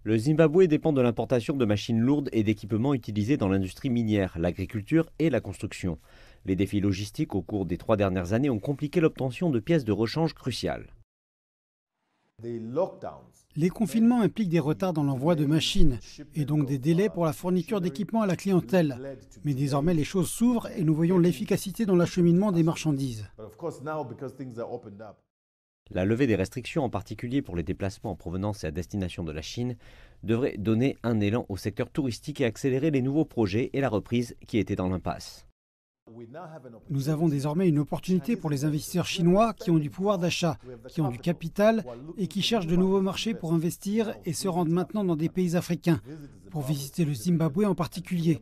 Le Zimbabwe dépend de l'importation de machines lourdes et d'équipements utilisés dans l'industrie minière, l'agriculture et la construction. Les défis logistiques au cours des 3 dernières années ont compliqué l'obtention de pièces de rechange cruciales. Les confinements impliquent des retards dans l'envoi de machines et donc des délais pour la fourniture d'équipements à la clientèle. Mais désormais, les choses s'ouvrent et nous voyons l'efficacité dans l'acheminement des marchandises. La levée des restrictions, en particulier pour les déplacements en provenance et à destination de la Chine, devrait donner un élan au secteur touristique et accélérer les nouveaux projets et la reprise qui étaient dans l'impasse. Nous avons désormais une opportunité pour les investisseurs chinois qui ont du pouvoir d'achat, qui ont du capital et qui cherchent de nouveaux marchés pour investir et se rendent maintenant dans des pays africains, pour visiter le Zimbabwe en particulier,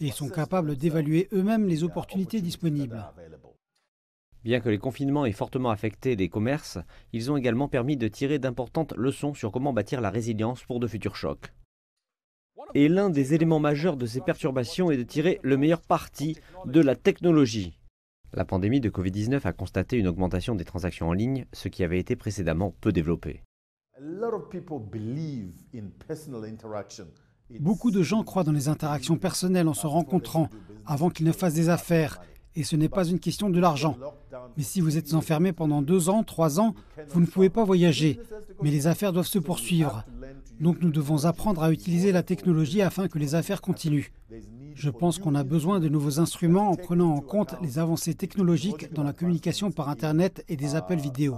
et sont capables d'évaluer eux-mêmes les opportunités disponibles. Bien que les confinements aient fortement affecté les commerces, ils ont également permis de tirer d'importantes leçons sur comment bâtir la résilience pour de futurs chocs. Et l'un des éléments majeurs de ces perturbations est de tirer le meilleur parti de la technologie. La pandémie de Covid-19 a constaté une augmentation des transactions en ligne, ce qui avait été précédemment peu développé. Beaucoup de gens croient dans les interactions personnelles en se rencontrant avant qu'ils ne fassent des affaires. Et ce n'est pas une question de l'argent. Mais si vous êtes enfermé pendant 2 ans, 3 ans, vous ne pouvez pas voyager. Mais les affaires doivent se poursuivre. Donc nous devons apprendre à utiliser la technologie afin que les affaires continuent. Je pense qu'on a besoin de nouveaux instruments en prenant en compte les avancées technologiques dans la communication par Internet et des appels vidéo.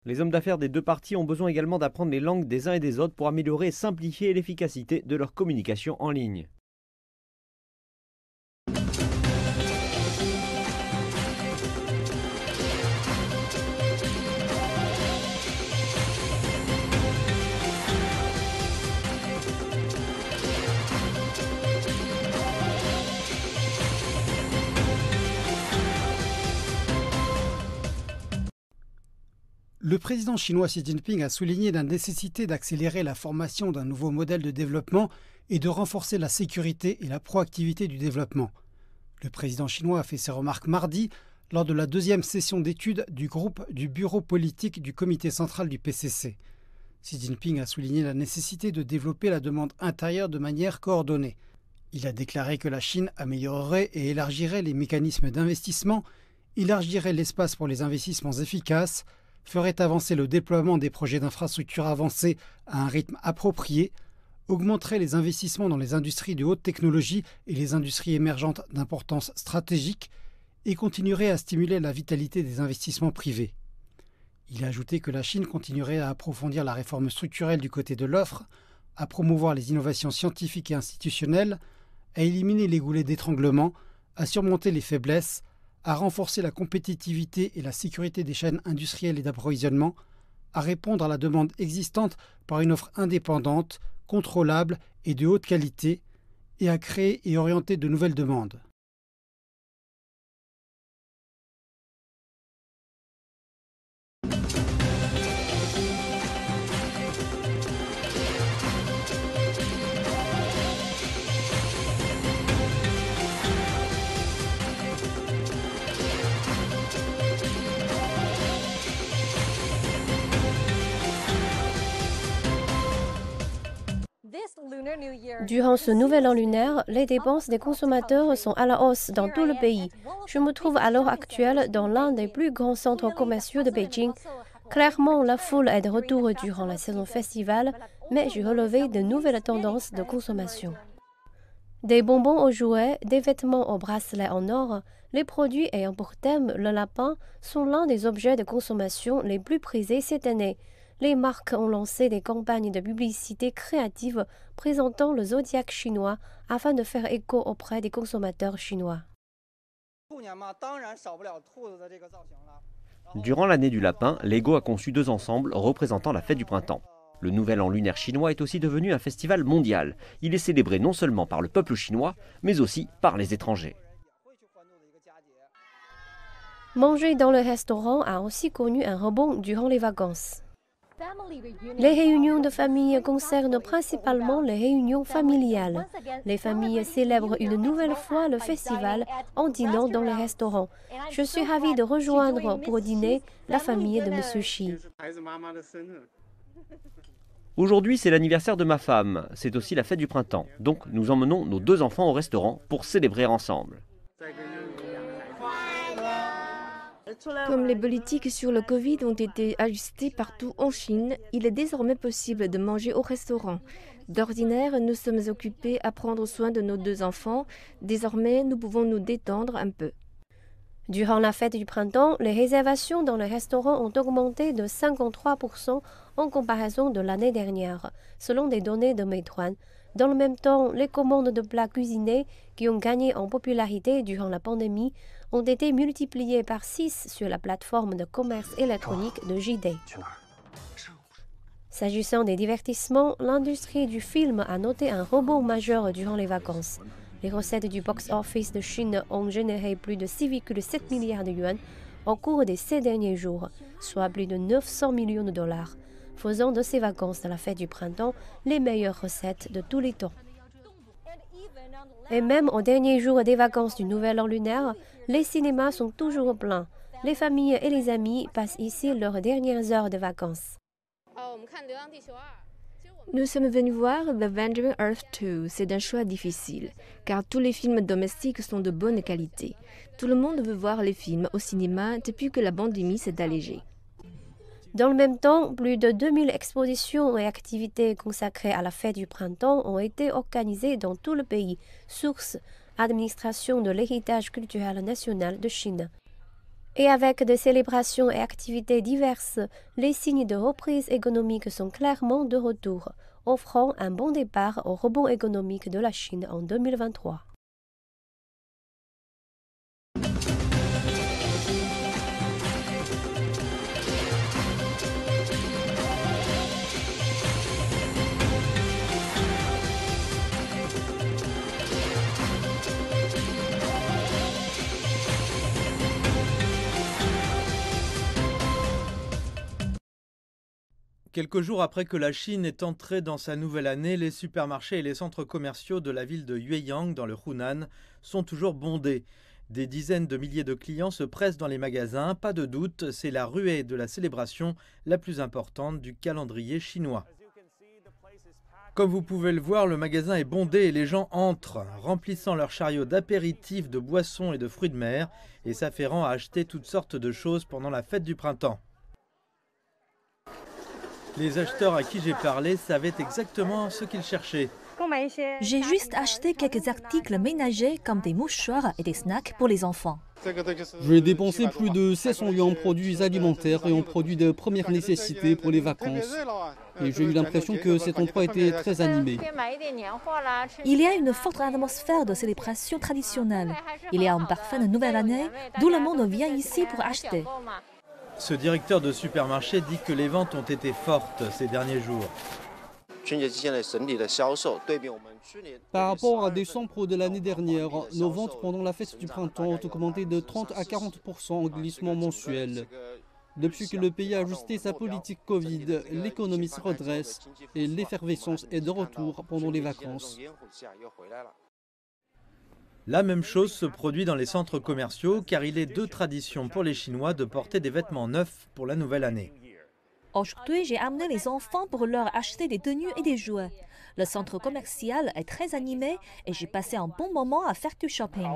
Les hommes d'affaires des deux parties ont besoin également d'apprendre les langues des uns et des autres pour améliorer et simplifier l'efficacité de leur communication en ligne. Le président chinois Xi Jinping a souligné la nécessité d'accélérer la formation d'un nouveau modèle de développement et de renforcer la sécurité et la proactivité du développement. Le président chinois a fait ces remarques mardi lors de la 2e session d'études du groupe du bureau politique du comité central du PCC. Xi Jinping a souligné la nécessité de développer la demande intérieure de manière coordonnée. Il a déclaré que la Chine améliorerait et élargirait les mécanismes d'investissement, élargirait l'espace pour les investissements efficaces, ferait avancer le déploiement des projets d'infrastructures avancés à un rythme approprié, augmenterait les investissements dans les industries de haute technologie et les industries émergentes d'importance stratégique et continuerait à stimuler la vitalité des investissements privés. Il a ajouté que la Chine continuerait à approfondir la réforme structurelle du côté de l'offre, à promouvoir les innovations scientifiques et institutionnelles, à éliminer les goulets d'étranglement, à surmonter les faiblesses, à renforcer la compétitivité et la sécurité des chaînes industrielles et d'approvisionnement, à répondre à la demande existante par une offre indépendante, contrôlable et de haute qualité, et à créer et orienter de nouvelles demandes. Durant ce nouvel an lunaire, les dépenses des consommateurs sont à la hausse dans tout le pays. Je me trouve à l'heure actuelle dans l'un des plus grands centres commerciaux de Beijing. Clairement, la foule est de retour durant la saison festivale, mais j'ai relevé de nouvelles tendances de consommation. Des bonbons aux jouets, des vêtements aux bracelets en or, les produits ayant pour thème le lapin sont l'un des objets de consommation les plus prisés cette année. Les marques ont lancé des campagnes de publicité créatives présentant le zodiaque chinois afin de faire écho auprès des consommateurs chinois. Durant l'année du lapin, Lego a conçu 2 ensembles représentant la fête du printemps. Le nouvel an lunaire chinois est aussi devenu un festival mondial. Il est célébré non seulement par le peuple chinois, mais aussi par les étrangers. Manger dans le restaurant a aussi connu un rebond durant les vacances. Les réunions de famille concernent principalement les réunions familiales. Les familles célèbrent une nouvelle fois le festival en dînant dans les restaurants. Je suis ravie de rejoindre pour dîner la famille de M. Xi. Aujourd'hui, c'est l'anniversaire de ma femme. C'est aussi la fête du printemps. Donc, nous emmenons nos 2 enfants au restaurant pour célébrer ensemble. Comme les politiques sur le Covid ont été ajustées partout en Chine, il est désormais possible de manger au restaurant. D'ordinaire, nous sommes occupés à prendre soin de nos 2 enfants. Désormais, nous pouvons nous détendre un peu. Durant la fête du printemps, les réservations dans les restaurants ont augmenté de 53% en comparaison de l'année dernière, selon des données de Meituan. Dans le même temps, les commandes de plats cuisinés qui ont gagné en popularité durant la pandémie ont été multipliées par 6 sur la plateforme de commerce électronique de JD. S'agissant des divertissements, l'industrie du film a noté un rebond majeur durant les vacances. Les recettes du box-office de Chine ont généré plus de 6,7 milliards de yuan au cours des 6 derniers jours, soit plus de 900 millions de dollars, faisant de ces vacances de la fête du printemps les meilleures recettes de tous les temps. Et même au dernier jour des vacances du Nouvel An lunaire, les cinémas sont toujours pleins. Les familles et les amis passent ici leurs dernières heures de vacances. Nous sommes venus voir The Avenging Earth 2. C'est un choix difficile, car tous les films domestiques sont de bonne qualité. Tout le monde veut voir les films au cinéma depuis que la pandémie s'est allégée. Dans le même temps, plus de 2000 expositions et activités consacrées à la fête du printemps ont été organisées dans tout le pays, source Administration de l'héritage culturel national de Chine. Et avec des célébrations et activités diverses, les signes de reprise économique sont clairement de retour, offrant un bon départ au rebond économique de la Chine en 2023. Quelques jours après que la Chine est entrée dans sa nouvelle année, les supermarchés et les centres commerciaux de la ville de Yueyang, dans le Hunan, sont toujours bondés. Des dizaines de milliers de clients se pressent dans les magasins. Pas de doute, c'est la ruée de la célébration la plus importante du calendrier chinois. Comme vous pouvez le voir, le magasin est bondé et les gens entrent, remplissant leurs chariots d'apéritifs, de boissons et de fruits de mer, et s'affairant à acheter toutes sortes de choses pendant la fête du printemps. Les acheteurs à qui j'ai parlé savaient exactement ce qu'ils cherchaient. J'ai juste acheté quelques articles ménagers comme des mouchoirs et des snacks pour les enfants. J'ai dépensé plus de 700 yuan en produits alimentaires et en produits de première nécessité pour les vacances. Et j'ai eu l'impression que cet endroit était très animé. Il y a une forte atmosphère de célébration traditionnelle. Il y a un parfum de nouvelle année, d'où le monde vient ici pour acheter. Ce directeur de supermarché dit que les ventes ont été fortes ces derniers jours. Par rapport à décembre de l'année dernière, nos ventes pendant la fête du printemps ont augmenté de 30 à 40% en glissement mensuel. Depuis que le pays a ajusté sa politique Covid, l'économie se redresse et l'effervescence est de retour pendant les vacances. La même chose se produit dans les centres commerciaux car il est de tradition pour les Chinois de porter des vêtements neufs pour la nouvelle année. Aujourd'hui, j'ai amené les enfants pour leur acheter des tenues et des jouets. Le centre commercial est très animé et j'ai passé un bon moment à faire du shopping.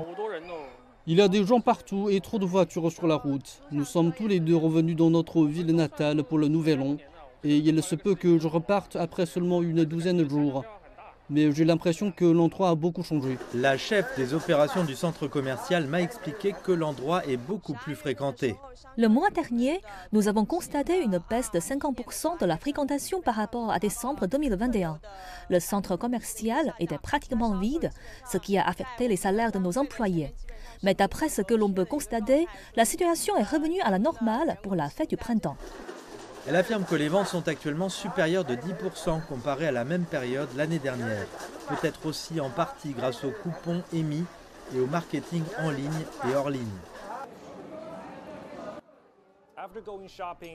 Il y a des gens partout et trop de voitures sur la route. Nous sommes tous les deux revenus dans notre ville natale pour le Nouvel An et il se peut que je reparte après seulement une douzaine de jours. Mais j'ai l'impression que l'endroit a beaucoup changé. La chef des opérations du centre commercial m'a expliqué que l'endroit est beaucoup plus fréquenté. Le mois dernier, nous avons constaté une baisse de 50% de la fréquentation par rapport à décembre 2021. Le centre commercial était pratiquement vide, ce qui a affecté les salaires de nos employés. Mais d'après ce que l'on peut constater, la situation est revenue à la normale pour la fête du printemps. Elle affirme que les ventes sont actuellement supérieures de 10% comparées à la même période l'année dernière. Peut-être aussi en partie grâce aux coupons émis et au marketing en ligne et hors ligne.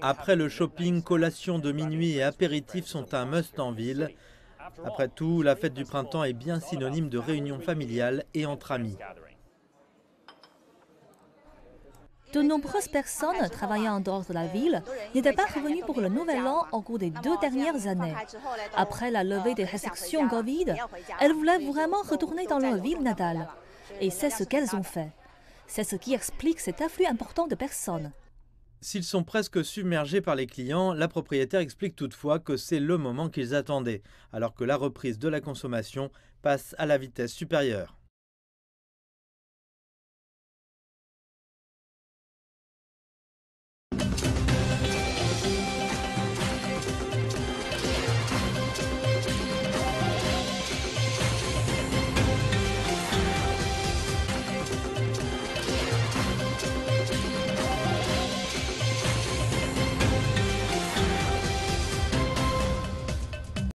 Après le shopping, collations de minuit et apéritifs sont un must en ville. Après tout, la fête du printemps est bien synonyme de réunion familiale et entre amis. De nombreuses personnes travaillant en dehors de la ville n'étaient pas revenues pour le Nouvel An au cours des 2 dernières années. Après la levée des restrictions Covid, elles voulaient vraiment retourner dans leur ville natale. Et c'est ce qu'elles ont fait. C'est ce qui explique cet afflux important de personnes. S'ils sont presque submergés par les clients, la propriétaire explique toutefois que c'est le moment qu'ils attendaient, alors que la reprise de la consommation passe à la vitesse supérieure.